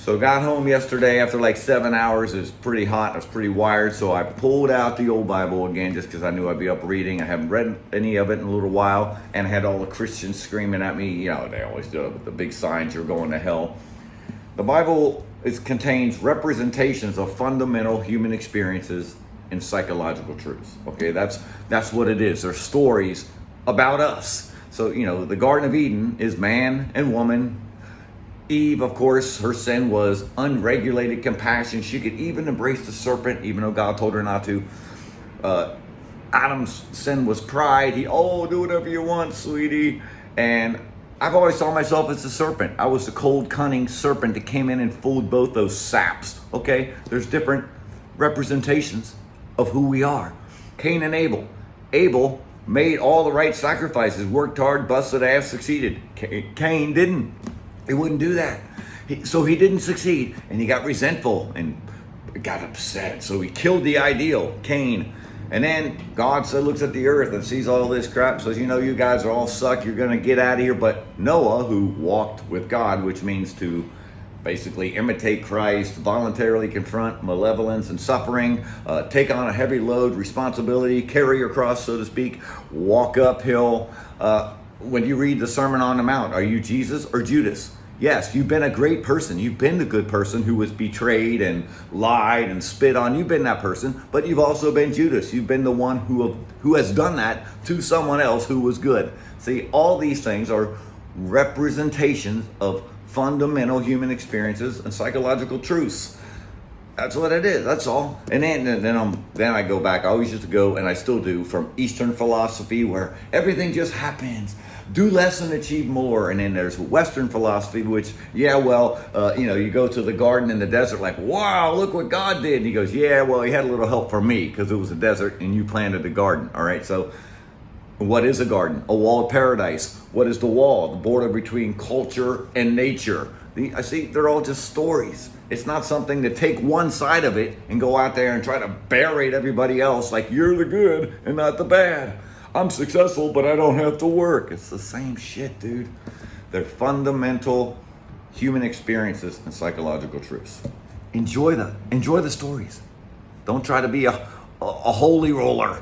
So got home yesterday after like 7 hours. It was pretty hot. I was pretty wired. So I pulled out the old Bible again just because I knew I'd be up reading. I haven't read any of it in a little while. And I had all the Christians screaming at me. You know, they always do it with the big signs, you're going to hell. The Bible contains representations of fundamental human experiences and psychological truths. Okay, that's what it is. They're stories about us. So, you know, the Garden of Eden is man and woman. Eve, of course, her sin was unregulated compassion. She could even embrace the serpent, even though God told her not to. Adam's sin was pride. Do whatever you want, sweetie. And I've always saw myself as the serpent. I was the cold, cunning serpent that came in and fooled both those saps. Okay? There's different representations of who we are. Cain and Abel. Abel made all the right sacrifices, worked hard, busted ass, succeeded. Cain didn't. He wouldn't do that. So he didn't succeed, and he got resentful and got upset. So he killed the ideal, Cain. And then God looks at the earth and sees all this crap, says, you know, you guys are all suck. You're going to get out of here. But Noah, who walked with God, which means to basically imitate Christ, voluntarily confront malevolence and suffering, take on a heavy load, responsibility, carry your cross, so to speak, walk uphill. When you read the Sermon on the Mount, are you Jesus or Judas? Yes, you've been a great person. You've been the good person who was betrayed and lied and spit on. You've been that person, but you've also been Judas. You've been the one who has done that to someone else who was good. See, all these things are representations of fundamental human experiences and psychological truths. That's what it is. That's all. And then I go back. I always used to go, and I still do, from Eastern philosophy, where everything just happens. Do less and achieve more. And then there's Western philosophy, which, you go to the garden in the desert, like, wow, look what God did. And he goes, yeah, well, he had a little help from me because it was a desert and you planted a garden. All right. So what is a garden? A wall of paradise. What is the wall? The border between culture and nature. I see they're all just stories. It's not something to take one side of it and go out there and try to berate everybody else like you're the good and not the bad. I'm successful, but I don't have to work. It's the same shit, dude. They're fundamental human experiences and psychological truths. Enjoy the stories. Don't try to be a holy roller.